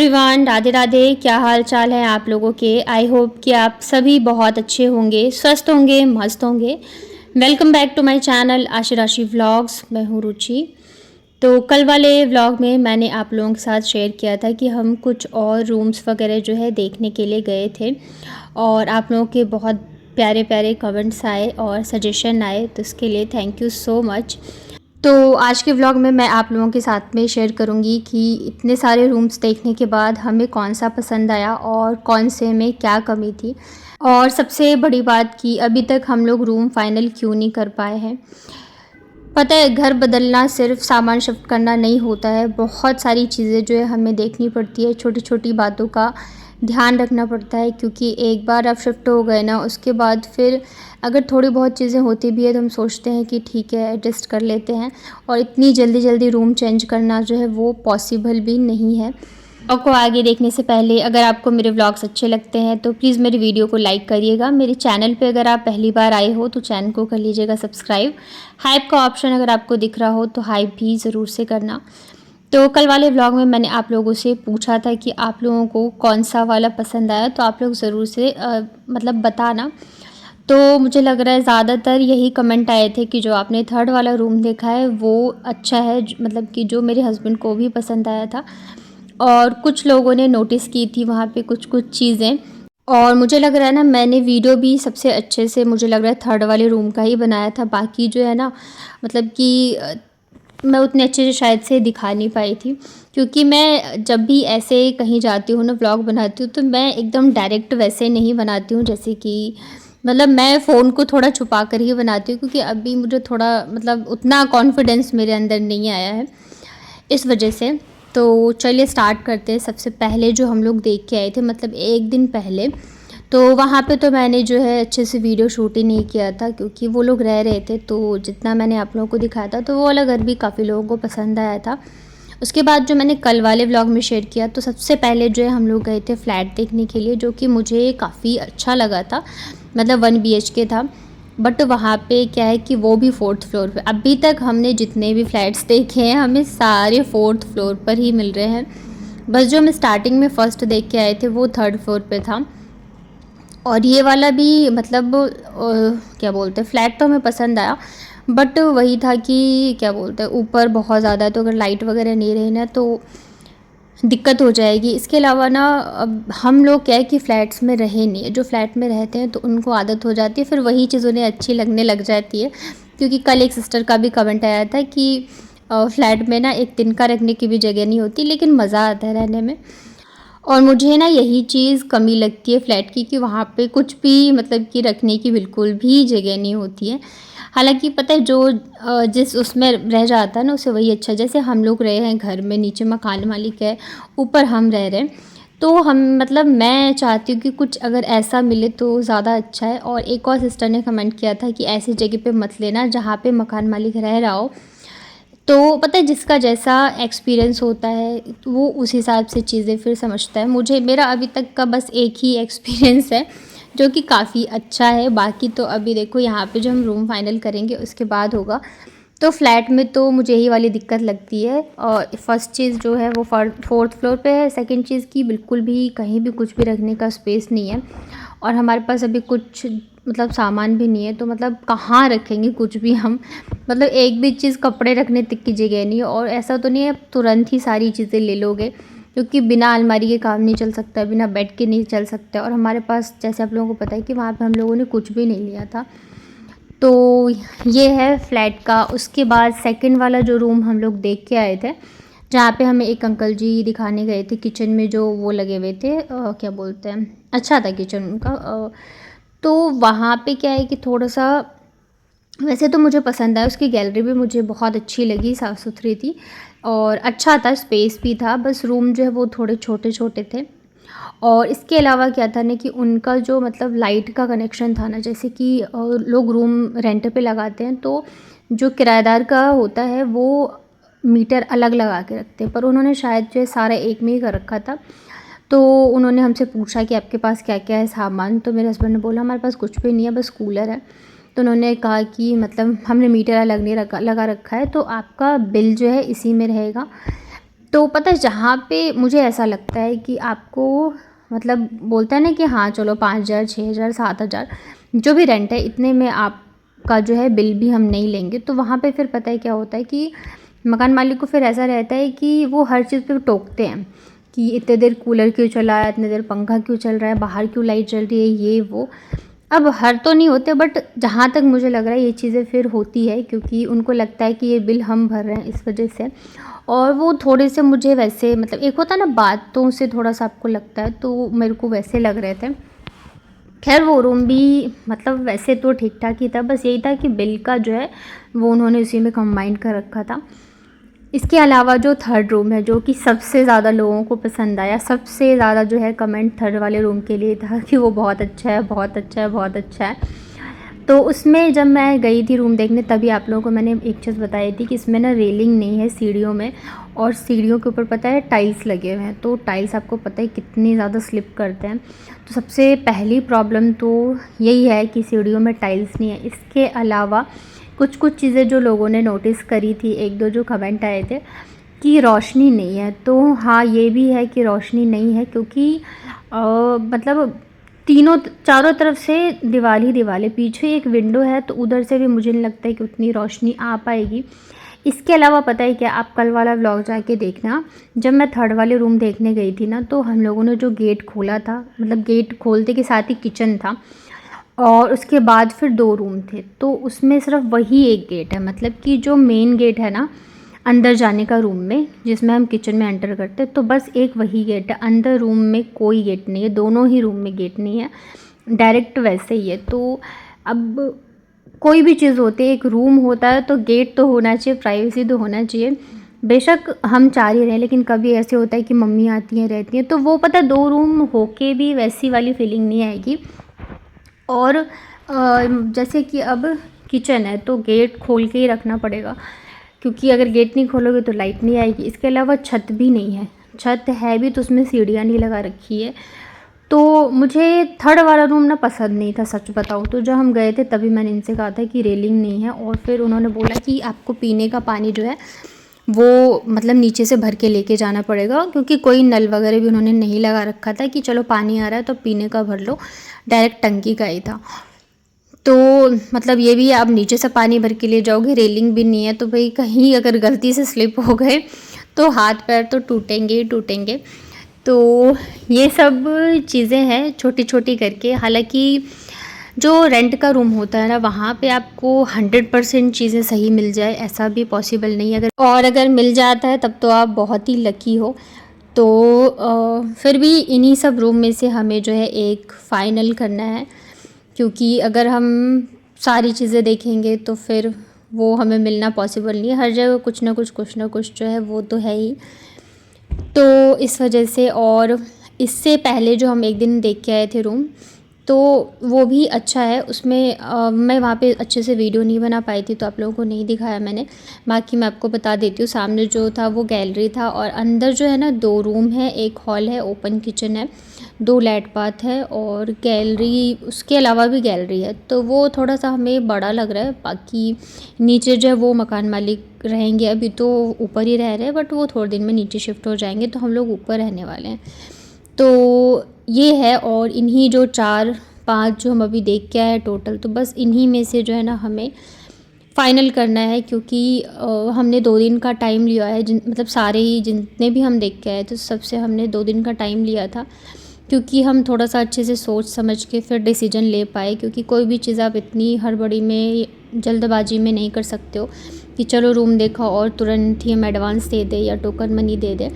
Everyone, Radhe Radhe. क्या हाल चाल है आप लोगों के। आई होप कि आप सभी बहुत अच्छे होंगे, स्वस्थ होंगे, मस्त होंगे। Welcome back to my channel Ashi Rashi vlogs. मैं हूँ रुचि। तो कल वाले व्लॉग में मैंने आप लोगों के साथ शेयर किया था कि हम कुछ और रूम्स वगैरह जो है देखने के लिए गए थे और आप लोगों के बहुत प्यारे प्यारे कमेंट्स आए और सजेशन आए, तो इसके लिए थैंक यू सो मच। तो आज के व्लॉग में मैं आप लोगों के साथ में शेयर करूंगी कि इतने सारे रूम्स देखने के बाद हमें कौन सा पसंद आया और कौन से में क्या कमी थी, और सबसे बड़ी बात कि अभी तक हम लोग रूम फाइनल क्यों नहीं कर पाए हैं। पता है, घर बदलना सिर्फ सामान शिफ्ट करना नहीं होता है, बहुत सारी चीज़ें जो है हमें देखनी पड़ती है, छोटी छोटी बातों का ध्यान रखना पड़ता है, क्योंकि एक बार आप शिफ्ट हो गए ना, उसके बाद फिर अगर थोड़ी बहुत चीज़ें होती भी है तो हम सोचते हैं कि ठीक है एडजस्ट कर लेते हैं, और इतनी जल्दी जल्दी रूम चेंज करना जो है वो पॉसिबल भी नहीं है। को आगे देखने से पहले अगर आपको मेरे व्लॉग्स अच्छे लगते हैं तो प्लीज़ मेरी वीडियो को लाइक करिएगा। मेरे चैनल पे अगर आप पहली बार आए हो तो चैनल को कर लीजिएगा सब्सक्राइब। हाइप का ऑप्शन अगर आपको दिख रहा हो तो हाइप भी ज़रूर से करना। तो कल वाले व्लॉग में मैंने आप लोगों से पूछा था कि आप लोगों को कौन सा वाला पसंद आया, तो आप लोग ज़रूर से मतलब बताना। तो मुझे लग रहा है ज़्यादातर यही कमेंट आए थे कि जो आपने थर्ड वाला रूम देखा है वो अच्छा है, मतलब कि जो मेरे हस्बैंड को भी पसंद आया था। और कुछ लोगों ने नोटिस की थी वहाँ पे कुछ कुछ चीज़ें, और मुझे लग रहा है ना मैंने वीडियो भी सबसे अच्छे से मुझे लग रहा है थर्ड वाले रूम का ही बनाया था। बाकी जो है ना, मतलब कि मैं उतने अच्छे से शायद से दिखा नहीं पाई थी, क्योंकि मैं जब भी ऐसे कहीं जाती हूँ ना व्लॉग बनाती हूँ तो मैं एकदम डायरेक्ट वैसे नहीं बनाती हूँ, जैसे कि मतलब मैं फ़ोन को थोड़ा छुपा कर ही बनाती हूँ, क्योंकि अभी मुझे थोड़ा मतलब उतना कॉन्फिडेंस मेरे अंदर नहीं आया है इस वजह से। तो चलिए स्टार्ट करते हैं। सबसे पहले जो हम लोग देख के आए थे, मतलब एक दिन पहले, तो वहाँ पे तो मैंने जो है अच्छे से वीडियो शूट ही नहीं किया था, क्योंकि वो लोग रह रहे थे। तो जितना मैंने आप लोगों को दिखाया था तो वो वाला घर भी काफ़ी लोगों को पसंद आया था। उसके बाद जो मैंने कल वाले व्लॉग में शेयर किया, तो सबसे पहले जो है हम लोग गए थे फ्लैट देखने के लिए, जो कि मुझे काफ़ी अच्छा लगा था। मतलब 1 BHK था, बट वहाँ पे क्या है कि वो भी 4th फ्लोर पे। अभी तक हमने जितने भी फ्लैट्स देखे हैं हमें सारे 4th फ्लोर पर ही मिल रहे हैं। बस जो हम स्टार्टिंग में फ़र्स्ट देख के आए थे वो 3rd फ्लोर पे था। और ये वाला भी मतलब क्या बोलते हैं, फ्लैट तो हमें पसंद आया, बट वही था कि क्या बोलते हैं ऊपर बहुत ज़्यादा है, तो अगर लाइट वगैरह नहीं रही ना तो दिक्कत हो जाएगी। इसके अलावा ना अब हम लोग क्या है कि फ़्लैट्स में रहे नहीं है, जो फ्लैट में रहते हैं तो उनको आदत हो जाती है, फिर वही चीज़ उन्हें अच्छी लगने लग जाती है। क्योंकि कल एक सिस्टर का भी कमेंट आया था कि फ्लैट में ना एक तिनका रखने की भी जगह नहीं होती, लेकिन मज़ा आता है रहने में। और मुझे ना यही चीज़ कमी लगती है फ्लैट की, कि वहाँ पे कुछ भी मतलब कि रखने की बिल्कुल भी जगह नहीं होती है। हालांकि पता है जो जिस उसमें रह जाता है ना उसे वही अच्छा। जैसे हम लोग रहे हैं घर में, नीचे मकान मालिक है, ऊपर हम रह रहे हैं, तो हम मतलब मैं चाहती हूँ कि कुछ अगर ऐसा मिले तो ज़्यादा अच्छा है। और एक और सिस्टर ने कमेंट किया था कि ऐसी जगह पे मत लेना जहाँ पे मकान मालिक रह रहा हो। तो पता है जिसका जैसा एक्सपीरियंस होता है तो वो उस हिसाब से चीज़ें फिर समझता है। मुझे मेरा अभी तक का बस एक ही एक्सपीरियंस है जो कि काफ़ी अच्छा है। बाकी तो अभी देखो यहाँ पे जो हम रूम फाइनल करेंगे उसके बाद होगा। तो फ्लैट में तो मुझे यही वाली दिक्कत लगती है। और फर्स्ट चीज़ जो है वो 4th फ्लोर पे है। सेकंड चीज़ की बिल्कुल भी कहीं भी कुछ भी रखने का स्पेस नहीं है, और हमारे पास अभी कुछ मतलब सामान भी नहीं है, तो मतलब कहाँ रखेंगे कुछ भी हम। मतलब एक भी चीज़ कपड़े रखने तक की जगह नहीं है। और ऐसा तो नहीं है तुरंत ही सारी चीज़ें ले लोगे, क्योंकि बिना अलमारी के काम नहीं चल सकता, बिना बेड के नहीं चल सकता। और हमारे पास जैसे आप लोगों को पता है कि वहाँ पे हम लोगों ने कुछ भी नहीं लिया था। तो ये है फ्लैट का। उसके बाद सेकंड वाला जो रूम हम लोग देख के आए थे, जहाँ पे हमें एक अंकल जी दिखाने गए थे, किचन में जो वो लगे हुए थे क्या बोलते हैं, अच्छा था किचन उनका। तो वहाँ पे क्या है कि थोड़ा सा, वैसे तो मुझे पसंद आया, उसकी गैलरी भी मुझे बहुत अच्छी लगी, साफ़ सुथरी थी और अच्छा था, स्पेस भी था। बस रूम जो है वो थोड़े छोटे छोटे थे। और इसके अलावा क्या था ना कि उनका जो मतलब लाइट का कनेक्शन था ना, जैसे कि लोग रूम रेंट पे लगाते हैं तो जो किराएदार का होता है वो मीटर अलग लगा के रखते हैं, पर उन्होंने शायद जो है सारा एक में ही कर रखा था। तो उन्होंने हमसे पूछा कि आपके पास क्या क्या है सामान, तो मेरे हस्बैंड ने बोला हमारे पास कुछ भी नहीं है, बस कूलर है। तो उन्होंने कहा कि मतलब हमने मीटर अलग नहीं लगा रखा है, तो आपका बिल जो है इसी में रहेगा। तो पता है जहाँ पे मुझे ऐसा लगता है कि आपको मतलब बोलता है ना कि हाँ चलो 5,000 6,000 7,000 जो भी रेंट है इतने में आपका जो है बिल भी हम नहीं लेंगे, तो वहाँ पे फिर पता है क्या होता है कि मकान मालिक को फिर ऐसा रहता है कि वो हर चीज़ पे टोकते हैं कि इतने देर कूलर क्यों चला है, इतने देर पंखा क्यों चल रहा है, बाहर क्यों लाइट चल रही है, ये वो। अब हर तो नहीं होते बट जहाँ तक मुझे लग रहा है ये चीज़ें फिर होती है, क्योंकि उनको लगता है कि ये बिल हम भर रहे हैं इस वजह से। और वो थोड़े से मुझे वैसे मतलब एक होता है ना बातों से थोड़ा सा आपको लगता है, तो मेरे को वैसे लग रहे थे। खैर वो रूम भी मतलब वैसे तो ठीक ठाक ही था, बस यही था कि बिल का जो है वो उन्होंने उसी में कंबाइन कर रखा था। इसके अलावा जो थर्ड रूम है जो कि सबसे ज़्यादा लोगों को पसंद आया, सबसे ज़्यादा जो है कमेंट थर्ड वाले रूम के लिए था कि वो बहुत अच्छा है, बहुत अच्छा है, बहुत अच्छा है। तो उसमें जब मैं गई थी रूम देखने तभी आप लोगों को मैंने एक चीज़ बताई थी कि इसमें ना रेलिंग नहीं है सीढ़ियों में, और सीढ़ियों के ऊपर पता है टाइल्स लगे हुए हैं, तो टाइल्स आपको पता है कितनी ज़्यादा स्लिप करते हैं। तो सबसे पहली प्रॉब्लम तो यही है कि सीढ़ियों में टाइल्स नहीं है। इसके अलावा कुछ कुछ चीज़ें जो लोगों ने नोटिस करी थी, एक दो जो कमेंट आए थे कि रोशनी नहीं है, तो हाँ ये भी है कि रोशनी नहीं है, क्योंकि मतलब तीनों चारों तरफ से दीवार ही दीवार है, पीछे एक विंडो है तो उधर से भी मुझे नहीं लगता है कि उतनी रोशनी आ पाएगी। इसके अलावा पता है क्या, आप कल वाला व्लॉग जाके देखना, जब मैं थर्ड वाले रूम देखने गई थी ना, तो हम लोगों ने जो गेट खोला था, मतलब गेट खोलते के साथ ही किचन था और उसके बाद फिर 2 रूम थे, तो उसमें सिर्फ वही एक गेट है, मतलब कि जो मेन गेट है ना अंदर जाने का रूम में जिसमें हम किचन में एंटर करते हैं, तो बस एक वही गेट है, अंदर रूम में कोई गेट नहीं है, दोनों ही रूम में गेट नहीं है, डायरेक्ट वैसे ही है। तो अब कोई भी चीज़ होती है, एक रूम होता है तो गेट तो होना चाहिए, प्राइवेसी तो होना चाहिए। बेशक हम 4 ही रहें, लेकिन कभी ऐसे होता है कि मम्मी आती हैं रहती हैं, तो वो पता है 2 रूम होके भी वैसी वाली फीलिंग नहीं आएगी। और जैसे कि अब किचन है तो गेट खोल के ही रखना पड़ेगा, क्योंकि अगर गेट नहीं खोलोगे तो लाइट नहीं आएगी। इसके अलावा छत भी नहीं है, छत है भी तो उसमें सीढ़ियाँ नहीं लगा रखी है। तो मुझे थर्ड वाला रूम ना पसंद नहीं था सच बताऊँ तो। जब हम गए थे तभी मैंने इनसे कहा था कि रेलिंग नहीं है, और फिर उन्होंने बोला कि आपको पीने का पानी जो है वो मतलब नीचे से भर के लेके जाना पड़ेगा, क्योंकि कोई नल वगैरह भी उन्होंने नहीं लगा रखा था कि चलो पानी आ रहा है तो पीने का भर लो, डायरेक्ट टंकी का ही था। तो मतलब ये भी आप नीचे से पानी भर के ले जाओगे, रेलिंग भी नहीं है, तो भाई कहीं अगर गलती से स्लिप हो गए तो हाथ पैर तो टूटेंगे ही टूटेंगे। तो ये सब चीज़ें हैं छोटी छोटी करके। हालांकि जो रेंट का रूम होता है ना वहाँ पे आपको 100% चीज़ें सही मिल जाए ऐसा भी पॉसिबल नहीं है, अगर मिल जाता है तब तो आप बहुत ही लकी हो। तो फिर भी इन्हीं सब रूम में से हमें जो है एक फ़ाइनल करना है, क्योंकि अगर हम सारी चीज़ें देखेंगे तो फिर वो हमें मिलना पॉसिबल नहीं है। हर जगह कुछ ना कुछ जो है वो तो है ही। तो इस वजह से, और इससे पहले जो हम एक दिन देख के आए थे रूम, तो वो भी अच्छा है। उसमें मैं वहाँ पे अच्छे से वीडियो नहीं बना पाई थी तो आप लोगों को नहीं दिखाया मैंने, बाकी मैं आपको बता देती हूँ। सामने जो था वो गैलरी था, और अंदर जो है ना 2 रूम है, एक हॉल है, ओपन किचन है, 2 लैट बाथ है और गैलरी, उसके अलावा भी गैलरी है। तो वो थोड़ा सा हमें बड़ा लग रहा है। बाकी नीचे जो है वो मकान मालिक रहेंगे, अभी तो ऊपर ही रह रहे हैं बट वो थोड़े दिन में नीचे शिफ्ट हो जाएंगे, तो हम लोग ऊपर रहने वाले हैं। तो ये है, और इन्हीं जो 4-5 जो हम अभी देख के आए हैं टोटल, तो बस इन्हीं में से जो है ना हमें फ़ाइनल करना है, क्योंकि हमने 2 दिन का टाइम लिया है। मतलब सारे ही जितने भी हम देख के आए थे सबसे हमने 2 दिन का टाइम लिया था, क्योंकि हम थोड़ा सा अच्छे से सोच समझ के फिर डिसीजन ले पाए, क्योंकि कोई भी चीज़ आप इतनी हड़बड़ी में जल्दबाजी में नहीं कर सकते हो कि चलो रूम देखा और तुरंत ही हम एडवांस दे दें या टोकन मनी दे दें।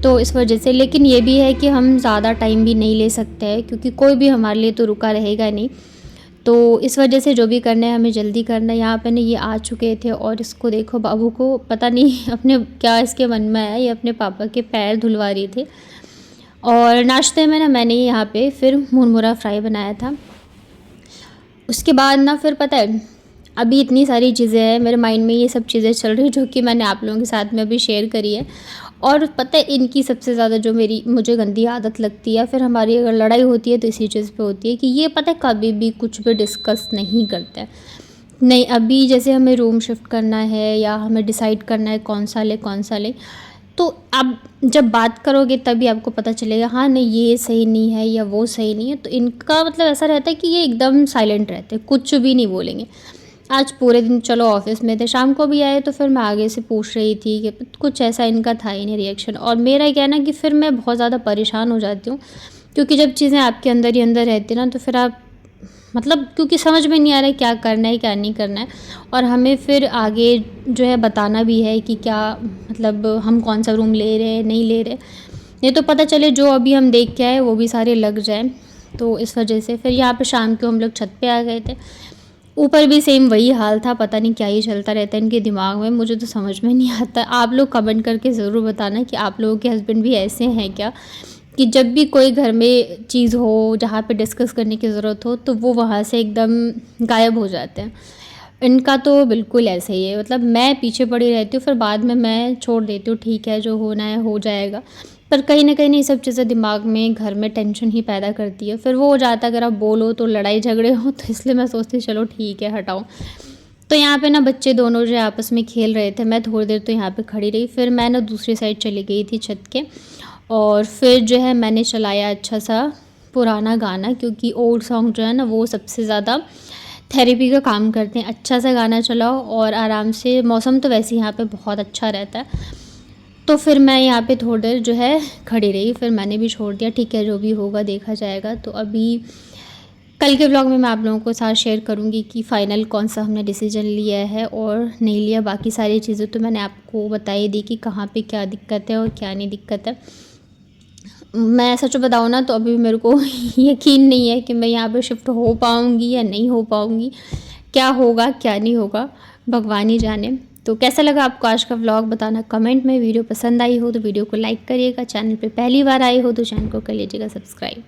तो इस वजह से, लेकिन ये भी है कि हम ज़्यादा टाइम भी नहीं ले सकते हैं, क्योंकि कोई भी हमारे लिए तो रुका रहेगा नहीं। तो इस वजह से जो भी करना है हमें जल्दी करना है। यहाँ पे ना ये आ चुके थे और इसको देखो, बाबू को पता नहीं अपने क्या इसके मन में आया, ये अपने पापा के पैर धुलवा रही थी। और नाश्ते में ना मैंने यहाँ पे फिर मुरमुरा फ्राई बनाया था। उसके बाद ना फिर पता है अभी इतनी सारी चीज़ें हैं मेरे माइंड में, ये सब चीज़ें चल रही जो कि मैंने आप लोगों के साथ में अभी शेयर करी है। और पता है इनकी सबसे ज़्यादा जो मुझे गंदी आदत लगती है, फिर हमारी अगर लड़ाई होती है तो इसी चीज़ पे होती है कि ये पता है कभी भी कुछ भी डिस्कस नहीं करते हैं। नहीं, अभी जैसे हमें रूम शिफ्ट करना है या हमें डिसाइड करना है कौन सा ले, तो आप जब बात करोगे तभी आपको पता चलेगा, हाँ नहीं ये सही नहीं है या वो सही नहीं है। तो इनका मतलब ऐसा रहता है कि ये एकदम साइलेंट रहते हैं, कुछ भी नहीं बोलेंगे। आज पूरे दिन चलो ऑफिस में थे, शाम को भी आए तो फिर मैं आगे से पूछ रही थी कि कुछ ऐसा इनका था ही नहीं रिएक्शन। और मेरा क्या है ना कि फिर मैं बहुत ज़्यादा परेशान हो जाती हूँ, क्योंकि जब चीज़ें आपके अंदर ही अंदर रहती ना तो फिर आप मतलब क्योंकि समझ में नहीं आ रहा है क्या करना है क्या नहीं करना है। और हमें फिर आगे जो है बताना भी है कि क्या मतलब हम कौन सा रूम ले रहे हैं नहीं ले रहे, ये तो पता चले जो अभी हम देख के आए वो भी सारे लग जाएं। तो इस वजह से फिर यहाँ पे शाम को हम लोग छत पे आ गए थे। ऊपर भी सेम वही हाल था, पता नहीं क्या ही चलता रहता है इनके दिमाग में, मुझे तो समझ में नहीं आता। आप लोग कमेंट करके ज़रूर बताना कि आप लोगों के हस्बैंड भी ऐसे हैं क्या, कि जब भी कोई घर में चीज़ हो जहाँ पे डिस्कस करने की ज़रूरत हो तो वो वहाँ से एकदम गायब हो जाते हैं। इनका तो बिल्कुल ऐसे ही है, मतलब मैं पीछे पड़ी रहती हूँ, फिर बाद में मैं छोड़ देती हूँ, ठीक है जो होना है हो जाएगा। पर कहीं न कहीं ये सब चीज़ें दिमाग में घर में टेंशन ही पैदा करती है। फिर वो हो जाता है अगर आप बोलो तो लड़ाई झगड़े हो, तो इसलिए मैं सोचती हूँ चलो ठीक है हटाओ। तो यहाँ पे ना बच्चे दोनों जो है आपस में खेल रहे थे, मैं थोड़ी देर तो यहाँ पे खड़ी रही, फिर मैं ना दूसरी साइड चली गई थी छत के। और फिर जो है मैंने चलाया अच्छा सा पुराना गाना, क्योंकि ओल्ड सॉन्ग जो है ना वो सबसे ज़्यादा थेरेपी का काम करते हैं। अच्छा सा गाना चलाओ और आराम से, मौसम तो वैसे यहाँ पे बहुत अच्छा रहता है। तो फिर मैं यहाँ पे थोड़ी देर जो है खड़ी रही, फिर मैंने भी छोड़ दिया, ठीक है जो भी होगा देखा जाएगा। तो अभी कल के व्लॉग में मैं आप लोगों को साथ शेयर करूँगी कि फ़ाइनल कौन सा हमने डिसीजन लिया है और नहीं लिया। बाकी सारी चीज़ें तो मैंने आपको बताई दी कि कहाँ पे क्या दिक्कत है और क्या नहीं दिक्कत है। मैं सच बताऊँ ना तो अभी मेरे को यकीन नहीं है कि मैं यहाँ पे शिफ्ट हो पाऊँगी या नहीं हो पाऊँगी, क्या होगा क्या नहीं होगा भगवान ही जाने। तो कैसा लगा आपको आज का व्लॉग बताना कमेंट में। वीडियो पसंद आई हो तो वीडियो को लाइक करिएगा, चैनल पे पहली बार आए हो तो चैनल को कर लीजिएगा सब्सक्राइब।